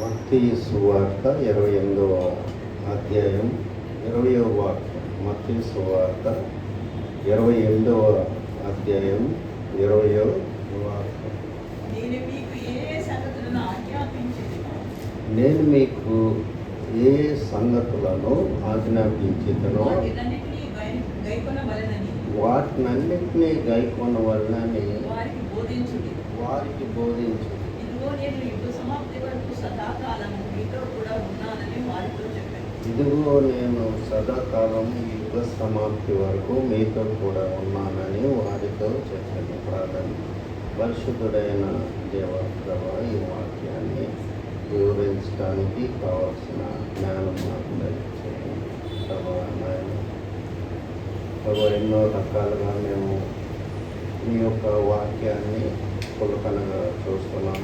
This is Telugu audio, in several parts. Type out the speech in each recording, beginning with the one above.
మత్తయి సువార్త 28వ అధ్యాయం 20వ వాక్యం. మత్తయి సువార్త 28వ అధ్యాయం 20వ వాక్యం. నేను మీకు ఏ సంగతులను ఆజ్ఞాపించితనో వాటినన్నిటినీ గైకొనవలెనని వారికి బోధించు. ఇదిగో నేను సదాకాలం యుగ సమాప్తి వరకు మీతో కూడా ఉన్నానని వారితో చెప్పాను. ప్రార్థన. పరిశుద్ధుడైన దేవప్రభ, ఈ వాక్యాన్ని వివరించడానికి కావాల్సిన జ్ఞానం నాకు దయచేయండి ప్రభా. నాయన ప్రభా, ఎన్నో రకాలుగా మేము మీ యొక్క వాక్యాన్ని పులకనగా చూస్తున్నాం.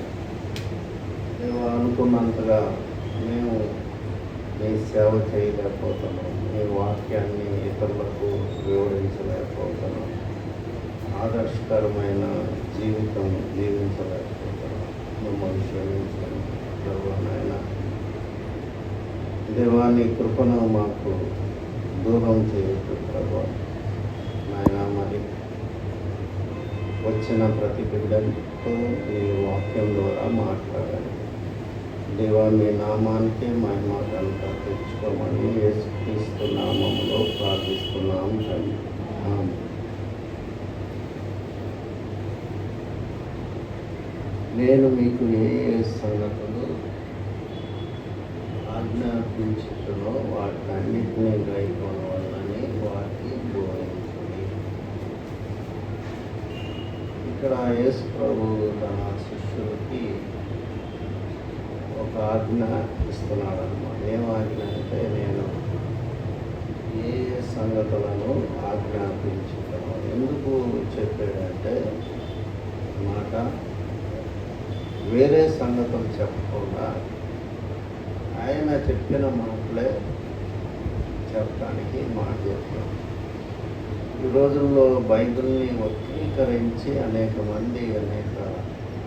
మేము అనుకున్నంతగా మేము మీ సేవ చేయలేకపోతున్నాం. మీ వాక్యాన్ని ఇతరులకు వివరించలేకపోతున్నాం. ఆదర్శకరమైన జీవితం జీవించలేకపోతున్నాం. మమ్మల్ని క్షమించండి ప్రభు. నాయన దేవాన్ని కృపను మాకు దూరం చేయొద్దు ప్రభు. నాయన మరి వచ్చిన ప్రతి బిడ్డతో ఈ వాక్యం ద్వారా మాట్లాడాలి. దేవా, మీ నామానికి మహిమ కనుక తెచ్చుకోమని యేసుక్రీస్తు నామములో ప్రార్థిస్తున్నాం తండ్రి. ఆమేన్. నేను మీకు ఏ సంగతులు ఆజ్ఞాపించుతున్నో వాటినన్నిటినీ గైకొనవలెనని వాటికి బోధించుడి. ఇక్కడ యేసు ప్రభు తన శిష్యులకి ఒక ఆజ్ఞ ఇస్తున్నాడు అన్నమాట. ఏం ఆజ్ఞ అంటే, నేను ఏ సంగతులను ఆజ్ఞాపించుతాను. ఎందుకు చెప్పాడంటే మాట వేరే సంగతులు చెప్పకుండా ఆయన చెప్పిన మాటలే చెప్పడానికి మాట చెప్పాడు. ఈ రోజుల్లో బైబిల్ని వక్రీకరించి అనేక మంది అనేక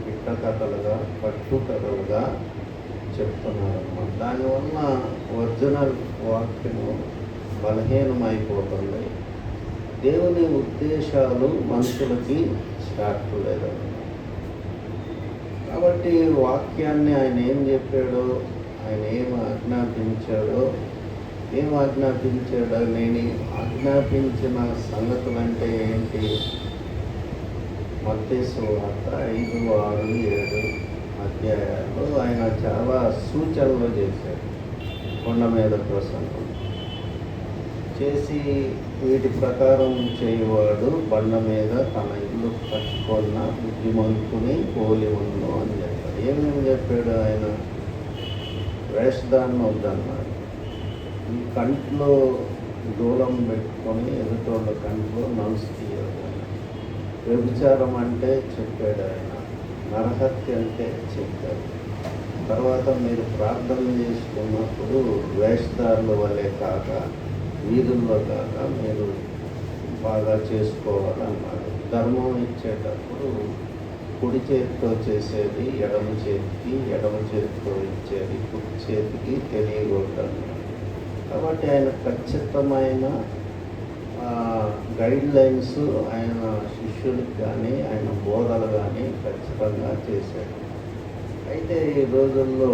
పిట్టకథలుగా కట్టుకథలుగా చెప్తున్నారన్నమాట. దానివల్ల ఒరిజినల్ వాక్యము బలహీనమైపోతుంది. దేవుని ఉద్దేశాలు మనుషులకి చేరలేదన్నమాట. కాబట్టి వాక్యాన్ని ఆయన ఏం చెప్పాడో, ఆయన ఏం ఆజ్ఞాపించాడో నేను ఆజ్ఞాపించిన సంగతులంటే ఏంటి? మత్తయి సువార్త 5, 6, 7 అధ్యాయాల్లో ఆయన చాలా సూచనలు చేశాడు. కొండ మీద ప్రసంగం చేసి వీటి ప్రకారం చేయవాడు బండ మీద తన ఇల్లు కట్టుకున్న బుద్ధిమంతుని పోలి ఉండు అని చెప్పాడు. ఏమేమి చెప్పాడు ఆయన? వేషధారణ వద్దన్నాడు. ఈ కంట్లో దూలం పెట్టుకొని ఎదుటోళ్ళ కంట్లో నలుసు తీయొద్దన్నాడు. వ్యభిచారం అంటే చెప్పాడు ఆయన. నరహత్య అంటే చెప్పాడు. తర్వాత మీరు ప్రార్థన చేసుకున్నప్పుడు వేషధారుల వల్లే కాక, వీధుల్లో కాక మీరు బాగా చేసుకోవాలన్నాడు. ధర్మం ఇచ్చేటప్పుడు కుడి చేతితో చేసేది ఎడమ చేతికి, ఎడమ చేతితో ఇచ్చేది కుడి చేతికి తెలియకూడదన్నాడు. కాబట్టి ఆయన ఖచ్చితమైన గైడ్ లైన్స్ ఆయన శిష్యులకు కానీ ఆయన బోధలు కానీ ఖచ్చితంగా చేశాడు. అయితే ఈ రోజుల్లో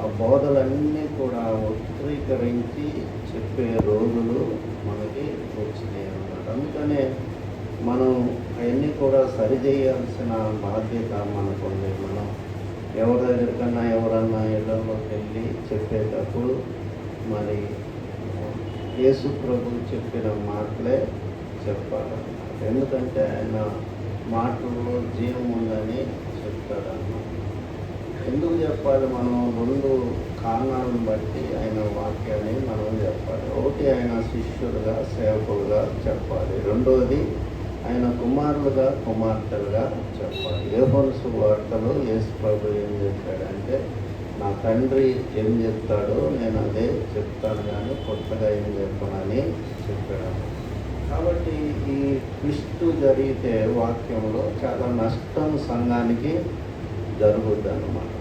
ఆ బోధలన్నీ కూడా వక్రీకరించి చెప్పే రోజులు మనకి వచ్చినాయి అన్నమాట. అందుకనే మనం అవన్నీ కూడా సరిచేయాల్సిన బాధ్యత మనకుంది. మనం ఎవరి దగ్గరికన్నా ఎవరన్నా ఇళ్ళలోకి వెళ్ళి చెప్పేటప్పుడు మరి యేసు ప్రభు చెప్పిన మాటలే చెప్పాలన్నమాట. ఎందుకంటే ఆయన మాటల్లో జీవం ఉందని చెప్తాడన్నమాట. ఎందుకు చెప్పాలి? మనం 2 కారణాలను బట్టి ఆయన వాక్యాన్ని మనం చెప్పాలి. ఒకటి, ఆయన శిష్యులుగా సేవకులుగా చెప్పాలి. రెండవది, ఆయన కుమారులుగా కుమార్తెలుగా చెప్పాలి. యోహాను సువార్తలో యేసు ప్రభు ఏం చెప్పాడంటే, నా తండ్రి ఏం చెప్తాడో నేను అదే చెప్తాను కానీ కొత్తగా ఏం చెప్పనని చెప్పాడు. కాబట్టి ఈ ట్విస్ట్ జరిగితే వాక్యంలో చాలా నష్టం సంఘానికి జరుగుద్ది అన్నమాట.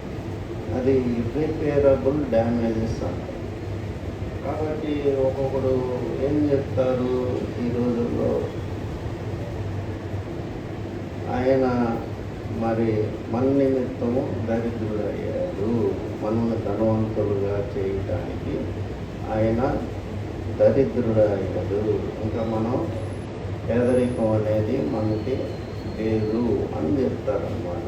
అది ఇర్రిపేరబుల్ డ్యామేజెస్ అంటారు. కాబట్టి ఒక్కొక్కడు ఏం చెప్తారు ఈ రోజుల్లో, ఆయన మరి మన నిమిత్తము దరిద్రుడయ్యాడు, మనల్ని ధనవంతులుగా చేయటానికి ఆయన దరిద్రుడయ్యాడు, ఇంకా మనం పేదరికం అనేది మనకి లేదు అని చెప్తారనమాట.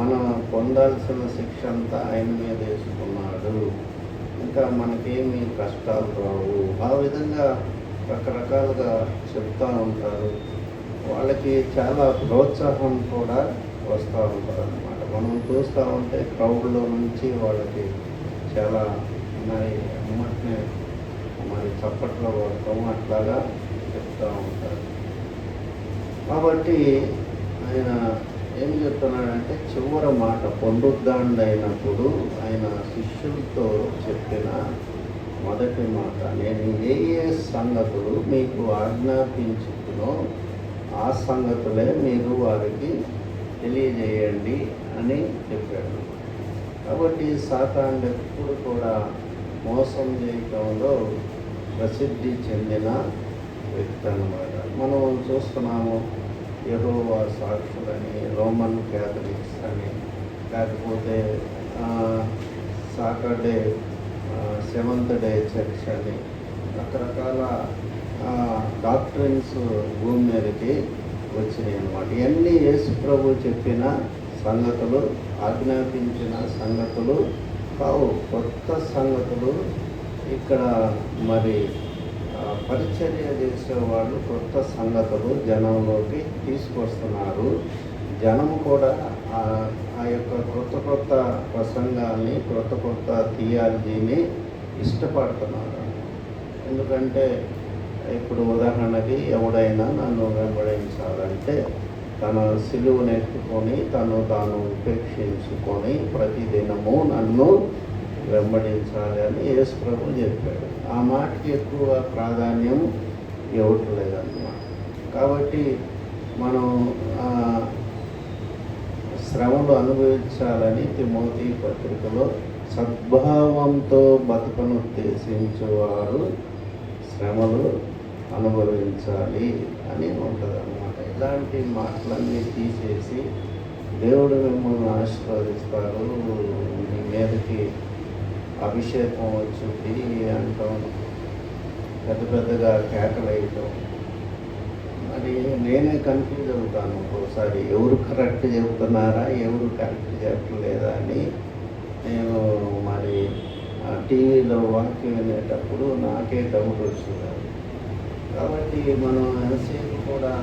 మనం పొందాల్సిన శిక్ష అంతా ఆయన మీద వేసుకున్నాడు, ఇంకా మనకేమీ కష్టాలు రావు. ఆ విధంగా రకరకాలుగా చెప్తూ ఉంటారు. వాళ్ళకి చాలా ప్రోత్సాహం కూడా వస్తూ ఉంటుంది అన్నమాట. మనం చూస్తూ ఉంటే క్రౌడ్లో నుంచి వాళ్ళకి చాలా మరి చప్పట్లో కొడతాము అట్లాగా చెప్తూ ఉంటారు. కాబట్టి ఆయన ఏం చెప్తున్నాడంటే చివరి మాట పునరుద్ధరణైనప్పుడు ఆయన శిష్యులతో చెప్పిన మొదటి మాట, నేను ఏ సంగతులు మీకు ఆజ్ఞాపించుతునో ఆ సంగతులే మీరు వారికి తెలియజేయండి అని చెప్పాడు. కాబట్టి సాతాను ఎప్పుడు కూడా మోసం చేయటంలో ప్రసిద్ధి చెందిన వ్యక్తి అన్నమాట. మనం చూస్తున్నాము యెహోవా సాక్షులని, రోమన్ క్యాథలిక్స్ అని, లేకపోతే సాటర్డే సెవెంత్ డే చర్చ్ అని రకరకాల డాక్ట్రిన్స్ భూమి మీదకి వచ్చినాయి అన్నమాట. ఇవన్నీ యేసు ప్రభు చెప్పిన సంగతులు, ఆజ్ఞాపించిన సంగతులు కావు, కొత్త సంగతులు. ఇక్కడ మరి పరిచర్య చేసేవాళ్ళు కొత్త సంగతులు జనంలోకి తీసుకొస్తున్నారు. జనము కూడా ఆ యొక్క కొత్త ప్రసంగాల్ని, కొత్త థియాలజీని ఇష్టపడుతున్నారు. ఎందుకంటే ఇప్పుడు ఉదాహరణకి ఎవడైనా నన్ను వెంబడించాలంటే తన సిలువను ఎత్తుకొని తాను ఉపేక్షించుకొని ప్రతిదినము నన్ను వెంబడించాలి అని యేసు ప్రభు చెప్పాడు. ఆ మాటకి ఎక్కువ ప్రాధాన్యం ఇవ్వట్లేదన్నమాట. కాబట్టి మనం శ్రమలు అనుభవించాలని తిమోతి పత్రికలో సద్భావంతో బతుకను ఉద్దేశించేవారు శ్రమలు అనుభవించాలి అని ఉంటుంది అన్నమాట. ఇలాంటి మాటలన్నీ తీసేసి దేవుడు మిమ్మల్ని ఆశీర్వదిస్తారు, మీ మీదకి అభిషేకం వచ్చింది అంటాం, పెద్దగా కేకలేయటం. మరి నేనే కన్ఫ్యూజ్ అవుతాను ఒక్కోసారి, ఎవరు కరెక్ట్ చెబుతున్నారా ఎవరు కరెక్ట్ చెప్పలేదా అని. నేను మరి టీవీలో వాక్యం వినేటప్పుడు నాకే డౌట్ వచ్చింది. కాబట్టి మనం ఎంతసేపు కూడా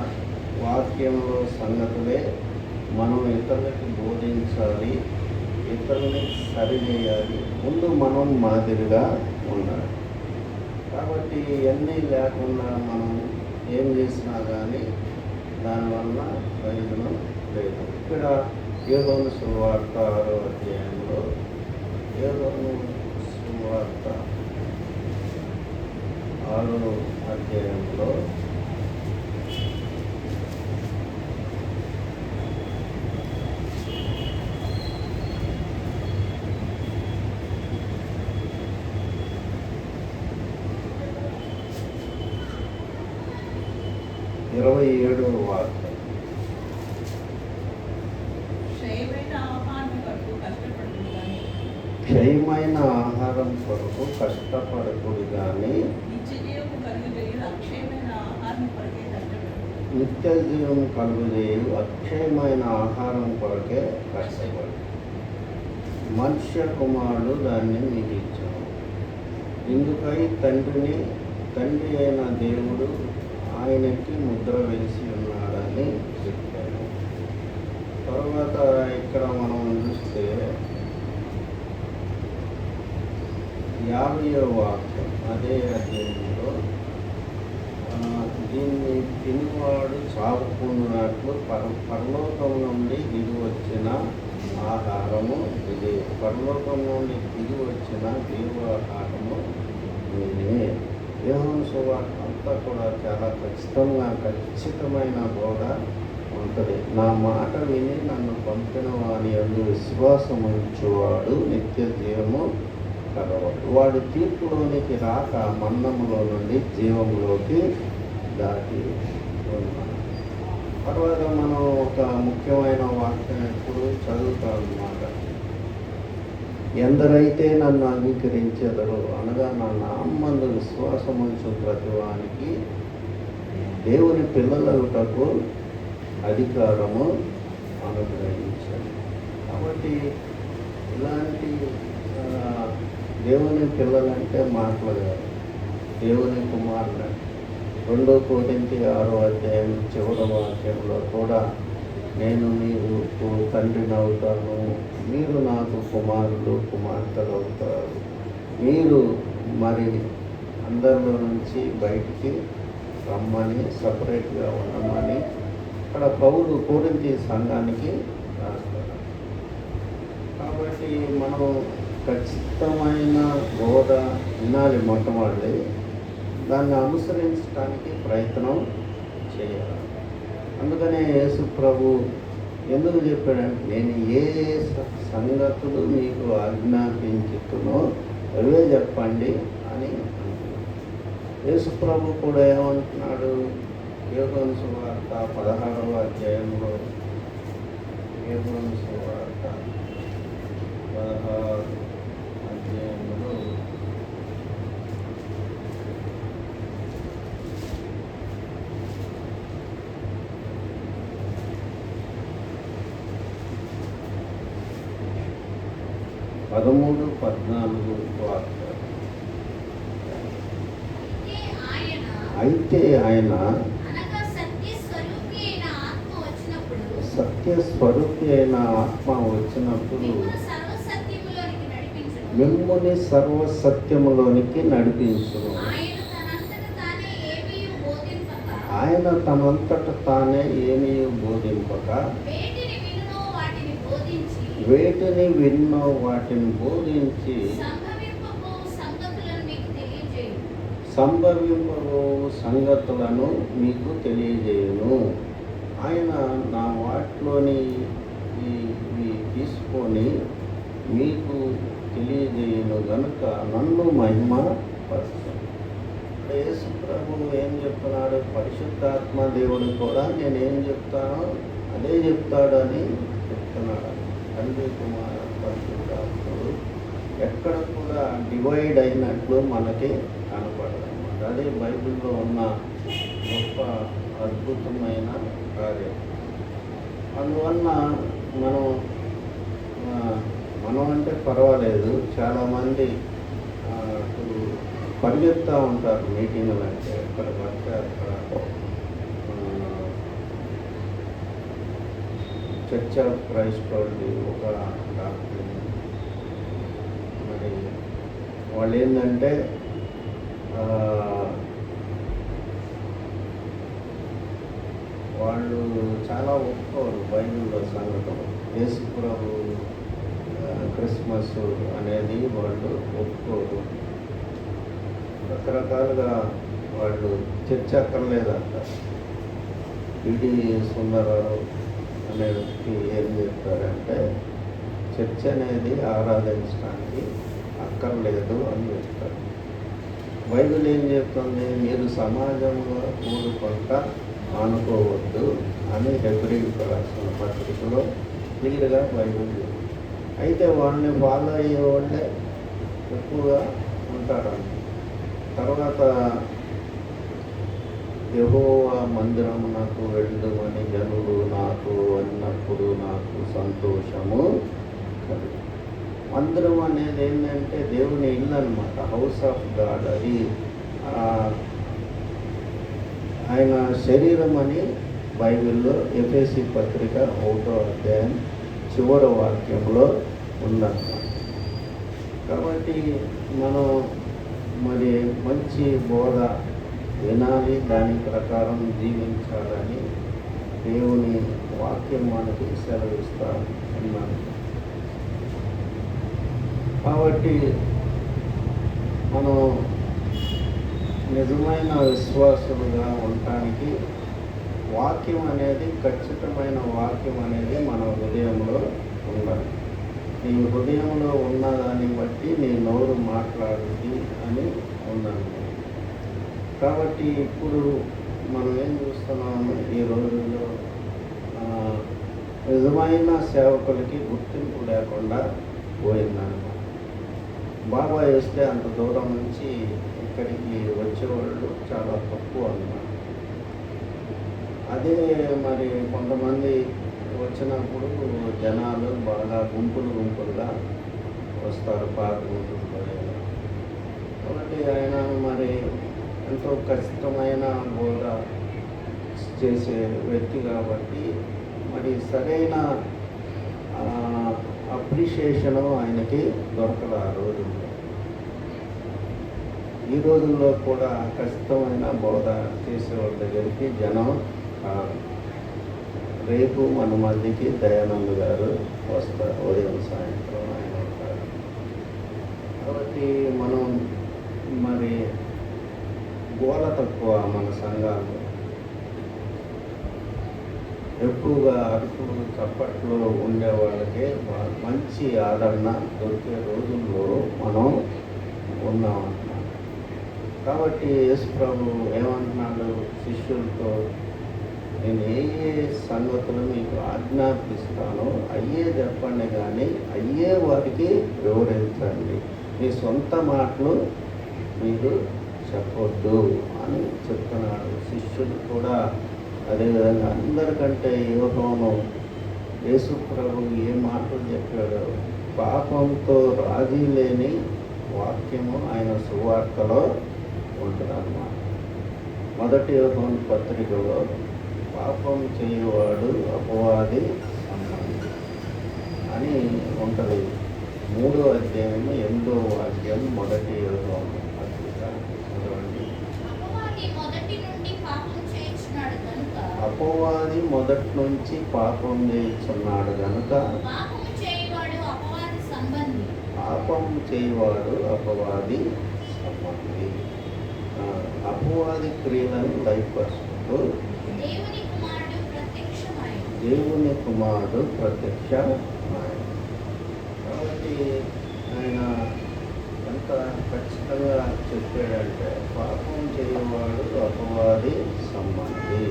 వాక్యంలో సంగతులే మనం ఇతరులకి బోధించాలి, ఇతరులని సరిచేయాలి, ముందు మనం మాదిరిగా ఉండాలి. కాబట్టి ఇవన్నీ లేకుండా మనం ఏం చేసినా కానీ దానివల్ల ప్రయోజనం లేదు. ఇక్కడ యోహాను సువార్త 6వ అధ్యాయంలో, యోహాను సువార్త 6వ అధ్యాయంలో 27వ వాక్యం, క్షయమైన ఆహారం కొరకు కష్టపడకూడదు కానీ నిత్య జీవం కలుగుజేయు అక్షయమైన ఆహారం కొరకే కష్టపడు. మనుష్య కుమారుడు దాన్ని మీకు ఇచ్చాను. ఇందుకై తండ్రి అయిన దేవుడు ఆయనకి ముద్ర వేసి ఉన్నాడని చెప్పాడు. తర్వాత ఇక్కడ మనం చూస్తే 50వ వాక్యం అదే అధ్యాయంలో, దీన్ని తినివాడు చావుకున్నట్లు పరలోకం నుండి దిగి వచ్చిన ఆహారము ఇది, పరలోకం నుండి దిగి వచ్చిన జీవాహారము నేనే. యోహాను సువార్త అంతా కూడా చాలా ఖచ్చితమైన బోధ ఉంటుంది. నా మాట విని నన్ను పంపిన వాని యందు విశ్వాసం ఉంచువాడు నిత్య జీవము కలవాడు. వాడు తీర్పులోనికి రాక మరణములో నుండి జీవంలోకి దాటి ఉన్నాడు. తర్వాత మనం ఒక ముఖ్యమైన వాక్యం ఇప్పుడు చదువుతాం అన్నమాట. ఎందరైతే నన్ను అంగీకరించెదరో, అనగా నా నామందు విశ్వాసం ఉంచు ప్రతివానికి దేవుని పిల్లలగుటకు అధికారము అనుగ్రహించాడు. కాబట్టి ఇలాంటి దేవుని పిల్లలంటే మాటలు కాదు, దేవుని కుమారులు. 2 కొరింథీ 6 చివరి వాక్యంలో కూడా నేను మీకు తండ్రిని అవుతాను, మీరు నాకు కుమారులు కుమార్తెలు అవుతారు, మీరు మరి అందరిలో నుంచి బయటికి రమ్మని సపరేట్గా ఉండమని అక్కడ పౌలు కొరింథీ సంఘానికి రాస్తారు. కాబట్టి మనం ఖచ్చితమైన బోధ వినాలి మొట్టమొదటి, దాన్ని అనుసరించడానికి ప్రయత్నం చేయాలి. అందుకనే యేసు ప్రభు ఎందుకు చెప్పాడంటే, నేను ఏ సంగతులు మీకు ఆజ్ఞాపించుతునో అవే చెప్పండి అని అంటున్నాడు. యేసు ప్రభు కూడా ఏమంటున్నాడు? యోహాను సువార్త 16వ అధ్యాయంలో, యోహాను సువార్త 16వ అధ్యాయంలో 13-14 వాక్యాలు. అయితే ఆయన సత్యస్వరూపి అయిన ఆత్మ వచ్చినప్పుడు మిమ్ముని సర్వసత్యములోనికి నడిపించును. ఆయన తనంతట తానే ఏమీ బోధింపక వేటిని విన్నో వాటిని బోధించి సంభవింపబో సంగతులను మీకు తెలియజేయును. ఆయన నా వాటిలోని ఇవి తీసుకొని మీకు తెలియజేయును గనుక నన్ను మహిమ పరుస్తాను. యేసు ప్రభువు ఏం చెప్తున్నాడు? పరిశుద్ధాత్మ దేవుడు కూడా నేనేం చెప్తానో అదే చెప్తాడని చెప్తున్నాడు. తండ్రి కుమార పరిశుద్ధాత్ముడు ఎక్కడ కూడా డివైడ్ అయినట్లు మనకి కనపడదు అన్నమాట. అదే బైబిల్లో ఉన్న గొప్ప అద్భుతమైన కార్యం. అందువల్ల మనం అంటే పర్వాలేదు, చాలామంది పరిగెత్తా ఉంటారు మీటింగులు అంటే. ఎక్కడ పడితే అక్కడ చర్చ్ ఆఫ్ క్రైస్ట్ వాళ్ళది ఒక డాక్టర్, మరి వాళ్ళు ఏంటంటే వాళ్ళు చాలా ఒప్పుకోరు బైబిల్లో సంగతులు. యేసు ప్రభు క్రిస్మస్ అనేది వాళ్ళు ఒప్పుకోరు. రకరకాలుగా వాళ్ళు చర్చ అక్కర్లేదంట. పిడి సుందరరావు అనే వ్యక్తి ఏం చెప్తారంటే, చర్చ అనేది ఆరాధించడానికి అక్కర్లేదు అని చెప్తారు. బైబిల్ ఏం చెప్తుంది? మీరు సమాజంలో కూడుకొంట అనుకోవద్దు అని హెబ్రీయులకు రాసిన పత్రికలో క్లియర్గా బైబిల్ చెప్తుంది. అయితే వాళ్ళని ఫాలో అయ్యే వాళ్ళే ఎక్కువగా ఉంటారంట. తర్వాత యెహోవా మందిరమునకు వెళ్ళుమని జనులు నాకు అన్నప్పుడు నాకు సంతోషము కలిగి. మందిరం అనేది ఏంటంటే దేవుని ఇల్లు అన్నమాట, హౌస్ ఆఫ్ గాడ్. అది ఆయన శరీరం అని బైబిల్లో ఎఫెసీ పత్రిక 1వ అధ్యాయం చివరి వాక్యంలో ఉందన్నమాట. కాబట్టి మనం మరి మంచి బోధ వినాలి, దాని ప్రకారం జీవించాలని దేవుని వాక్యం మనకి సెలవిస్తా ఉన్నాను. కాబట్టి మనం నిజమైన విశ్వాసులుగా ఉండటానికి వాక్యం అనేది, ఖచ్చితమైన వాక్యం అనేది మన హృదయంలో ఉండాలి. నీ హృదయంలో ఉన్నదాన్ని బట్టి నీ నోరు మాట్లాడుతుంది అని ఉండాలి. కాబట్టి ఇప్పుడు మనం ఏం చూస్తున్నాము, ఈ రోజుల్లో నిజమైన సేవకులకి గుర్తింపు లేకుండా పోయిందన్నమాట. బాబాయ్ వస్తే అంత దూరం నుంచి ఇక్కడికి వచ్చేవాళ్ళు చాలా తక్కువ అన్నమాట. అదే మరి కొంతమంది వచ్చినప్పుడు జనాలు బాగా గుంపులుగా వస్తారు పాత గుంపులు. కాబట్టి ఆయన మరి ఎంతో కష్టమైన బోధ చేసే వ్యక్తి కాబట్టి మరి సరైన అప్రిషియేషను ఆయనకి దొరకదు ఆ రోజుల్లో. ఈ రోజుల్లో కూడా కష్టమైన బోధ చేసేవాళ్ళ దగ్గరికి జనం కాదు. రేపు మన మధ్యకి దయానంద్ గారు వస్తారు, ఉదయం సాయంత్రం ఆయన ఉంటారు. కాబట్టి మనం మరి గోల తక్కువ మన సంఘాల్లో. ఎక్కువగా అరుపులు చప్పట్లు ఉండే వాళ్ళకే మంచి ఆదరణ దొరికే రోజుల్లో మనం ఉన్నామన్నమాట. కాబట్టి యేసు ప్రభు ఏమంటున్నాడు శిష్యులతో, నేను ఏ సంగతులు మీకు ఆజ్ఞాపిస్తానో అయ్యే చెప్పండి, కానీ అయ్యే వారికి వివరించండి, మీ సొంత మాటలు మీరు చెప్పొద్దు అని చెప్తున్నాడు. శిష్యులు కూడా అదేవిధంగా అందరికంటే యోహోను యేసు ప్రభు ఏ మాటలు చెప్పాడో, పాపంతో రాజీ లేని వాక్యము ఆయన సువార్తలో ఉంటుందన్నమాట. మొదటి యోహోను పత్రికలో పాపం చేయువాడు అపవాది సంబంధి అని ఉంటుంది. 3వ అధ్యాయము 8వ వాక్యం, మొదటి యోహోను పత్రిక చదవండి. అపవాది మొదటి నుంచి పాపం చేస్తున్నాడు కనుక పాపం చేయవాడు అపవాది సంబంధి. అపవాది క్రియలను లయపరుస్తూ దేవుని కుమారుడు ప్రత్యక్షమాయెను. కాబట్టి ఆయన ఎంత ఖచ్చితంగా చెప్పాడంటే, పాపం చేయవాడు అపవాది సంబంధి.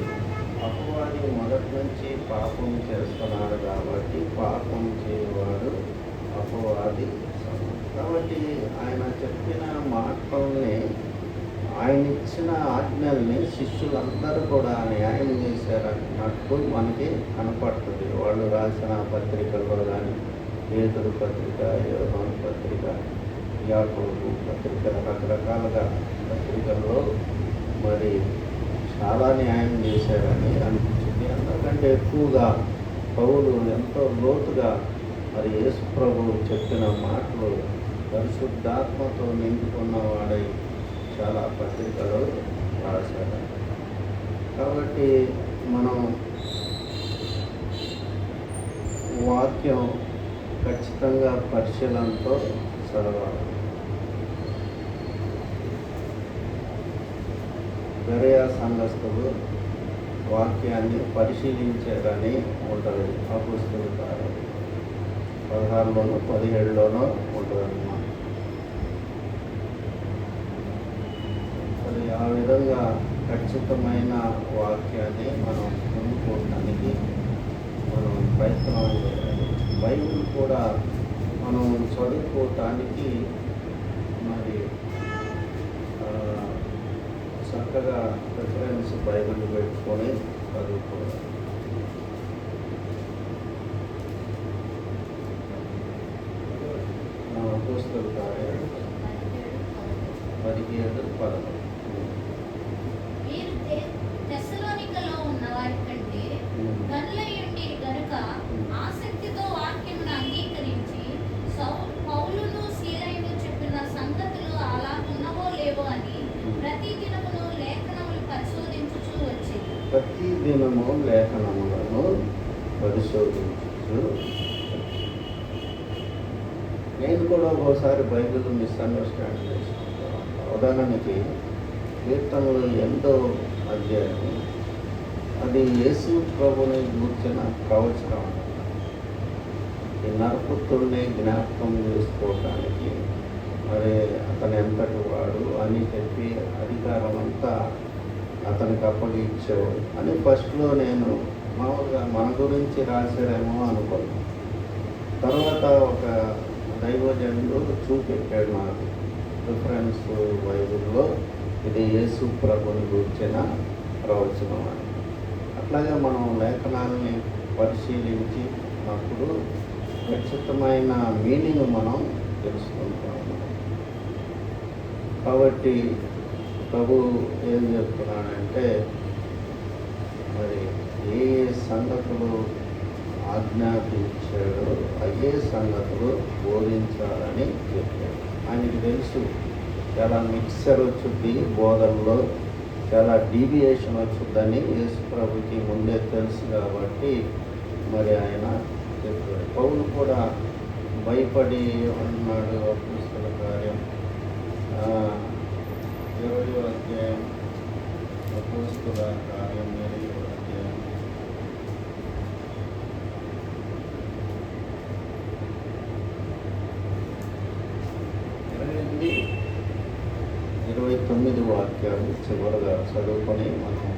అపవాది మొదటి నుంచి పాపం చేస్తున్నాడు కాబట్టి పాపం చేయవాడు అపవాది సంబంధి. కాబట్టి ఆయన చెప్పిన మాటల్ని, ఆయన ఇచ్చిన ఆజ్ఞల్ని శిష్యులందరూ కూడా న్యాయం చేశారన్నట్టు మనకి కనపడుతుంది. వాళ్ళు రాసిన పత్రికల్లో కానీ, పేతురు పత్రిక, యోహాను పత్రిక, యాకోబు పత్రిక, రకరకాలుగా పత్రికల్లో మరి చాలా న్యాయం చేశారని అనిపించింది. అందరికంటే ఎక్కువగా పౌలు ఎంతో లోతుగా మరి యేసు ప్రభువు చెప్పిన మాటలు పరిశుద్ధాత్మతో నింపుకున్నవాడై చాలా పత్రికలు రాశారు. కాబట్టి మనం వాక్యం ఖచ్చితంగా పరిశీలనతో చదవాలి. బెరయా సంఘస్థులు వాక్యాన్ని పరిశీలించారని ఉంటుంది. అపోస్తలుల కార్యం 16లోనో 17లోనో ఉంటుందన్నమాట. అది ఆ విధంగా ఖచ్చితమైన వాక్యాన్ని మనం పొందుకోవడానికి మనం ప్రయత్నం చేయాలి. బైబిల్ కూడా మనం చదువుకోవటానికి మరి చక్కగా రిఫరెన్స్ బైబిల్ పెట్టుకొని చదువుకోవాలి. అపోస్తలుల కార్యాలు 17:11. తెస్సలోనికలో ఉన్న వారి కంటే గనులయుండి గనుక ఆసక్తితో వాక్యమును అంగీకరించి పౌలును సీలయును చెప్పిన సంగతులు అలాగున్నవో లేవో అని ప్రతి దినమును లేఖనములు పరిశోధించుచూ వచ్చేది. ప్రతి దినము లేఖనములను పరిశోధించుచు. నేను కూడా ఒకసారి బైబిల్ మిస్అండర్స్టాండ్ చేసుకుంటాను. ఉదాహరణకి కీర్తనలు 8వ అధ్యాయం అది యేసు ప్రభుని గూర్చిన ప్రవచనం అన్నమాట. ఈ నరపుత్రుడిని జ్ఞాపకం చేసుకోవటానికి మరి అతను ఎంతటి వాడు అని చెప్పి అధికారం అంతా అతనికి అప్పగించావు అని ఫస్ట్లో నేను మామూలుగా మన గురించి రాశారేమో అనుకున్నాను. తర్వాత ఒక దైవజనుడు చూపెట్టాడు నాకు రిఫరెన్స్ బైబిల్లో ఇది యేసు ప్రభుని గురించిన ప్రవచనం అని. అట్లాగే మనం లేఖనాలని పరిశీలించినప్పుడు ఖచ్చితమైన మీనింగ్ మనం తెలుసుకుంటాము. కాబట్టి ప్రభు ఏం చెప్తున్నాడంటే మరి ఏ సంగతులు ఆజ్ఞాపించాడో అయ్యే సంగతులు బోధించాలని చెప్పాడు. ఆయనకి తెలుసు చాలా మిక్సర్ వచ్చుద్ది బోధనలో, చాలా డీవియేషన్ వచ్చుద్దని యేసు ప్రభుకి ముందే తెలుసు కాబట్టి మరి ఆయన చెప్పాడు. పౌలు కూడా భయపడి అన్నాడు. అపోస్తల కార్యం 20వ అధ్యాయం, అపోస్తల కార్యం 20వ అధ్యాయం 29 వాక్యాలు చివరగా చదువుకొని మనం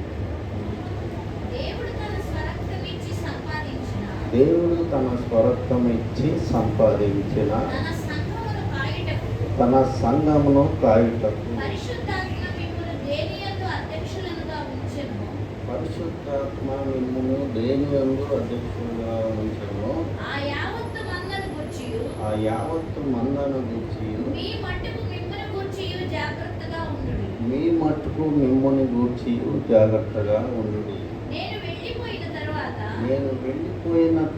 దేవుడు తన స్వరక్తం ఇచ్చి సంపాదించిన తన సంఘమును కాయుటకు పరిశుద్ధాత్మ మిమ్మును దేనియందు అధ్యక్షులుగా ఉంచెను. ఆ యావత్తు మందను గూర్చి మీ మట్టుకు మిమ్మల్ని గూర్చి జాగ్రత్తగా ఉండు. నేను వెళ్ళిపోయిన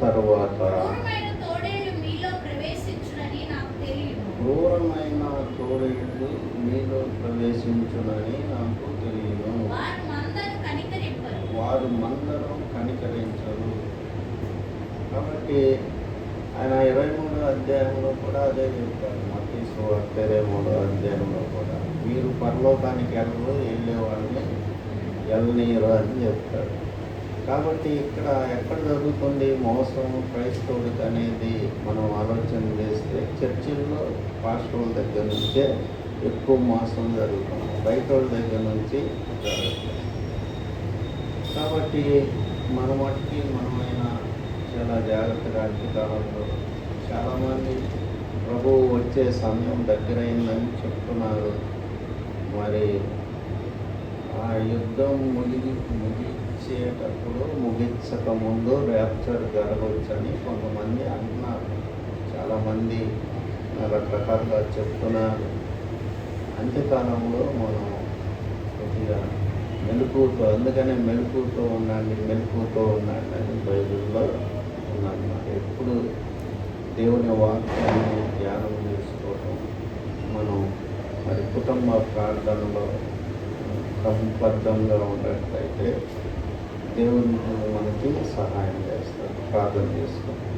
తర్వాత క్రూరమైన తోడేళ్ళు మీలో ప్రవేశించునని నాకు తెలియను. వారు మందరం కనికరించరు. కాబట్టి ఆయన 23వ అధ్యాయంలో కూడా అదే చెప్తారు. మత్తయి సువార్త 23వ అధ్యాయంలో కూడా మీరు పరలోకానికి వెళ్ళే వాళ్ళని వెళ్ళనీయరు అని చెప్తాడు. కాబట్టి ఇక్కడ ఎక్కడ జరుగుతుంది మోసం క్రైస్తవుడికి అనేది మనం ఆలోచన చేస్తే చర్చిల్లో పాస్టర్ల దగ్గర నుంచే ఎక్కువ మోసం జరుగుతుంది, బయట వాళ్ళ దగ్గర నుంచి జరుగుతుంది. కాబట్టి మన మట్టుకి మనమైనా చాలా జాగ్రత్తగా అంకితారంలో చాలామంది ప్రభువు వచ్చే సమయం దగ్గరైందని చెప్తున్నారు. మరి ఆ యుద్ధం ముగించేటప్పుడు ముగించక ముందు ర్యాప్చర్ జరగవచ్చని కొంతమంది అంటున్నారు. చాలామంది రకరకాలుగా చెప్తున్నారు. అంత్యకాలంలో మనం కొద్దిగా మెలకువతో, అందుకనే మెలకువతో ఉండండి అని బైబిల్లో ఉందన్నమాట. ఎప్పుడు దేవుని వాక్యాన్ని ధ్యానం చేసుకోవడం, మనం మరి కుటుంబ ప్రార్థనలో సంబద్ధంగా ఉన్నట్లయితే దేవుని మనకి సహాయం చేస్తారు. ప్రార్థన చేసుకోండి.